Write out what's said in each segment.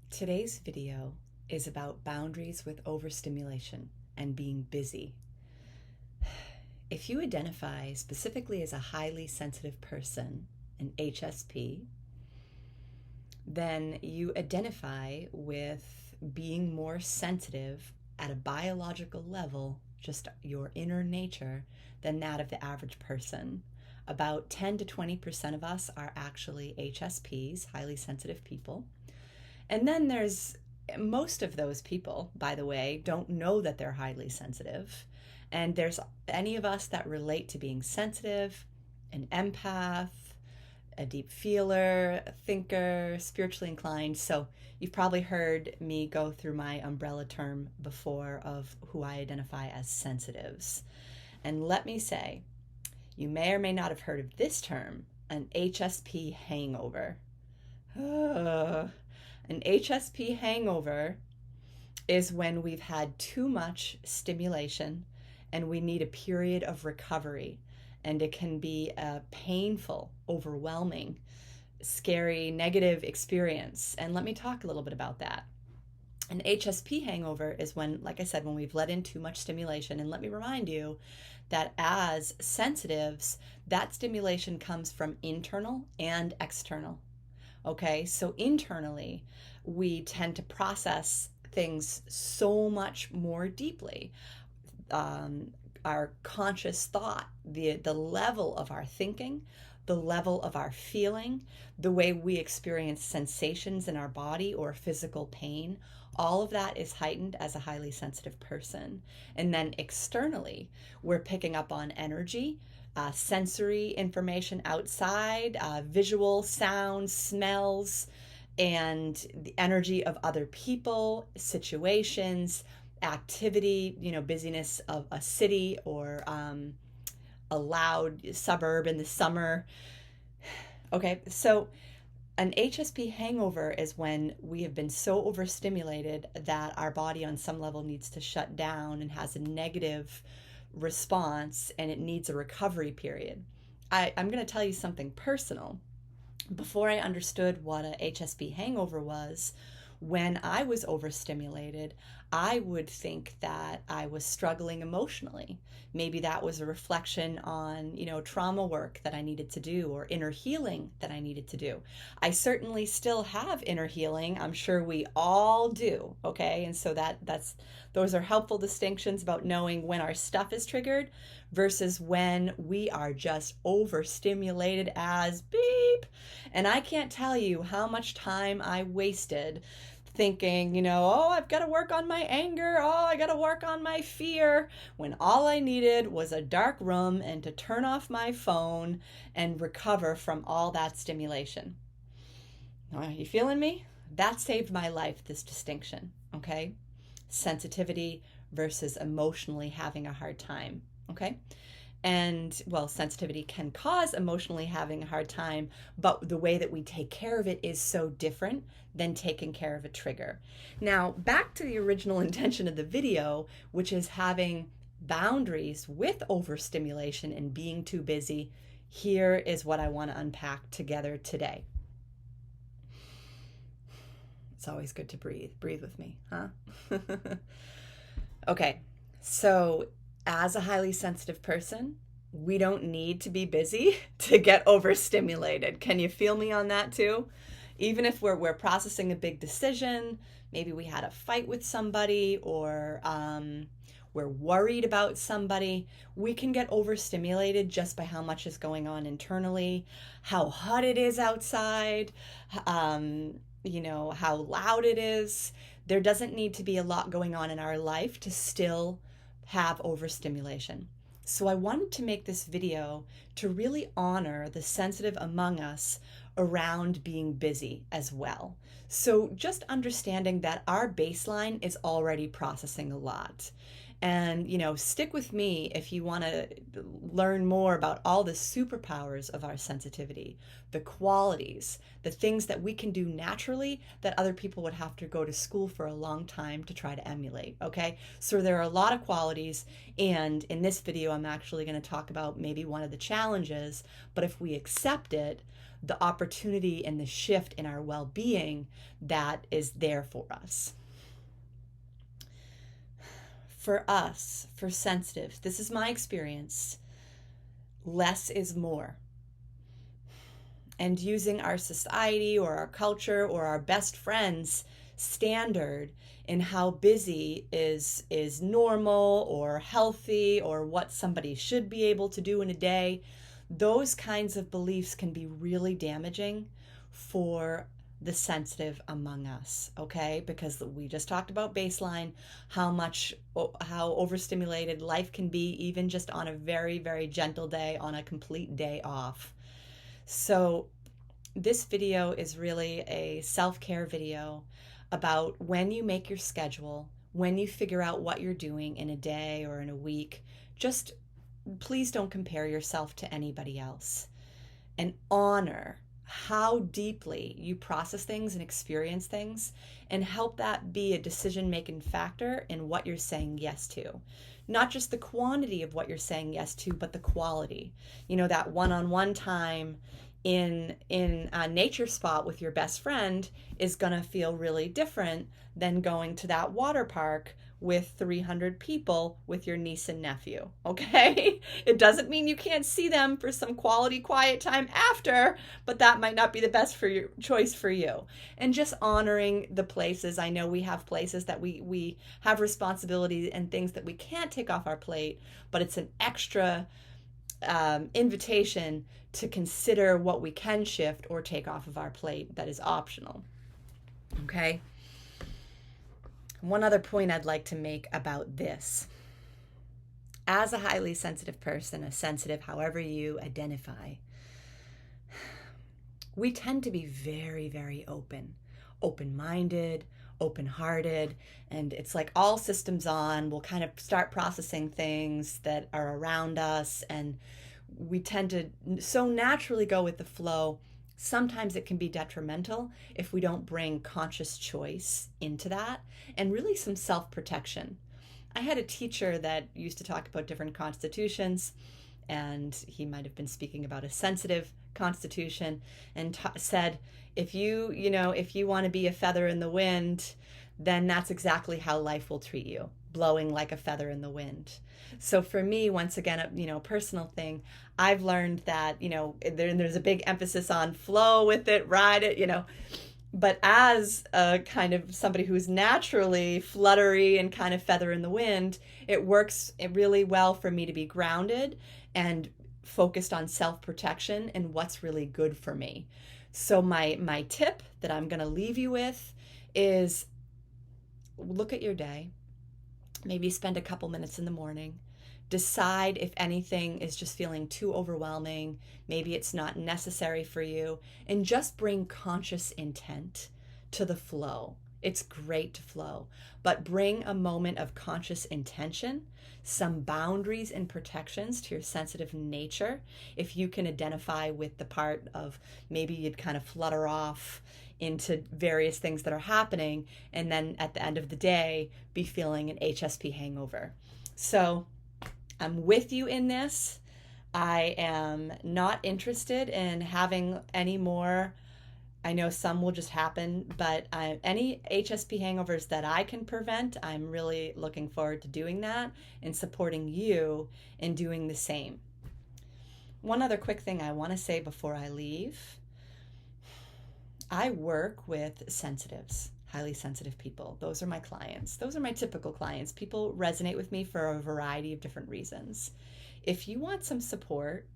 Today's video is about boundaries with overstimulation and being busy. If you identify specifically as a highly sensitive person, an HSP, then you identify with being more sensitive at a biological level, just your inner nature, than that of the average person. About 10 to 20% of us are actually HSPs, highly sensitive people. And then there's most of those people, by the way, don't know that they're highly sensitive. And there's any of us that relate to being sensitive, an empath, a deep feeler, a thinker, spiritually inclined. So you've probably heard me go through my umbrella term before of who I identify as sensitives. And let me say, you may or may not have heard of this term, an HSP hangover. An HSP hangover is when we've had too much stimulation and we need a period of recovery. And it can be a painful, overwhelming, scary, negative experience. And let me talk a little bit about that. An HSP hangover is when, like I said, when we've let in too much stimulation. And let me remind you that as sensitives, that stimulation comes from internal and external. Okay, so internally, we tend to process things so much more deeply. Our conscious thought, the level of our thinking, the level of our feeling, the way we experience sensations in our body or physical pain, all of that is heightened as a highly sensitive person. And then externally, we're picking up on energy, sensory information outside, visual, sounds, smells, and the energy of other people, situations, activity, busyness of a city or a loud suburb in the summer. Okay, so an HSP hangover is when we have been so overstimulated that our body on some level needs to shut down and has a negative response, and it needs a recovery period. I'm going to tell you something personal. Before I understood what a HSP hangover was, when I was overstimulated, I would think that I was struggling emotionally. Maybe that was a reflection on, trauma work that I needed to do or inner healing that I needed to do. I certainly still have inner healing. I'm sure we all do. Okay. And so those are helpful distinctions about knowing when our stuff is triggered versus when we are just overstimulated as beep. And I can't tell you how much time I wasted thinking, oh, I've got to work on my anger. Oh, I got to work on my fear. When all I needed was a dark room and to turn off my phone and recover from all that stimulation. Are you feeling me? That saved my life, this distinction, okay? Sensitivity versus emotionally having a hard time, okay? And, well, sensitivity can cause emotionally having a hard time, but the way that we take care of it is so different than taking care of a trigger. Now, back to the original intention of the video, which is having boundaries with overstimulation and being too busy. Here is what I want to unpack together today. It's always good to breathe. Breathe with me, huh? Okay, so as a highly sensitive person, we don't need to be busy to get overstimulated. Can you feel me on that too? Even if we're processing a big decision, maybe we had a fight with somebody or we're worried about somebody, we can get overstimulated just by how much is going on internally, how hot it is outside, how loud it is. There doesn't need to be a lot going on in our life to still have overstimulation. So I wanted to make this video to really honor the sensitive among us around being busy as well. So just understanding that our baseline is already processing a lot. And, stick with me if you want to learn more about all the superpowers of our sensitivity, the qualities, the things that we can do naturally that other people would have to go to school for a long time to try to emulate, okay? So there are a lot of qualities, and in this video, I'm actually going to talk about maybe one of the challenges, but if we accept it, the opportunity and the shift in our well-being that is there for us. For us, for sensitives, this is my experience, less is more. And using our society or our culture or our best friends' standard in how busy is normal or healthy or what somebody should be able to do in a day, those kinds of beliefs can be really damaging for the sensitive among us, okay? Because we just talked about baseline, how overstimulated life can be, even just on a very, very gentle day, on a complete day off. So this video is really a self-care video about when you make your schedule, when you figure out what you're doing in a day or in a week, just please don't compare yourself to anybody else, and honor how deeply you process things and experience things, and help that be a decision-making factor in what you're saying yes to. Not just the quantity of what you're saying yes to, but the quality. You know, that one-on-one time in a nature spot with your best friend is going to feel really different than going to that water park with 300 people with your niece and nephew, okay? It doesn't mean you can't see them for some quality quiet time after, but that might not be the best for your choice for you. And just honoring the places. I know we have places that we have responsibilities and things that we can't take off our plate, but it's an extra invitation to consider what we can shift or take off of our plate that is optional, okay? One other point I'd like to make about this. As a highly sensitive person, a sensitive, however you identify, we tend to be very, very open-minded, open-hearted, and it's like all systems on. We'll kind of start processing things that are around us, and we tend to so naturally go with the flow. Sometimes it can be detrimental if we don't bring conscious choice into that, and really some self-protection. I had a teacher that used to talk about different constitutions, and he might have been speaking about a sensitive constitution, and said, if you want to be a feather in the wind, then that's exactly how life will treat you, blowing like a feather in the wind. So for me, once again, a personal thing, I've learned that, there's a big emphasis on flow with it, ride it, but as a kind of somebody who's naturally fluttery and kind of feather in the wind, it works really well for me to be grounded and focused on self-protection and what's really good for me. So my tip that I'm going to leave you with is look at your day, maybe spend a couple minutes in the morning, decide if anything is just feeling too overwhelming, maybe it's not necessary for you, and just bring conscious intent to the flow. It's great to flow, but bring a moment of conscious intention, some boundaries and protections to your sensitive nature. If you can identify with the part of maybe you'd kind of flutter off into various things that are happening, and then at the end of the day, be feeling an HSP hangover. So I'm with you in this. I am not interested in having any more. I know some will just happen, but any HSP hangovers that I can prevent, I'm really looking forward to doing that and supporting you in doing the same. One other quick thing I want to say before I leave. I work with sensitives, highly sensitive people. Those are my clients. Those are my typical clients. People resonate with me for a variety of different reasons. If you want some support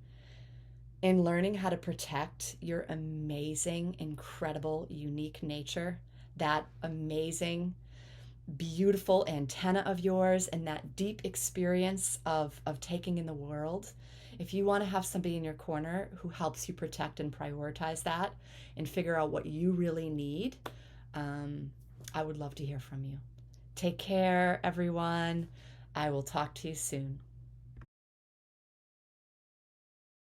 in learning how to protect your amazing, incredible, unique nature, that amazing, beautiful antenna of yours, and that deep experience of taking in the world, if you want to have somebody in your corner who helps you protect and prioritize that and figure out what you really need, I would love to hear from you. Take care, everyone. I will talk to you soon.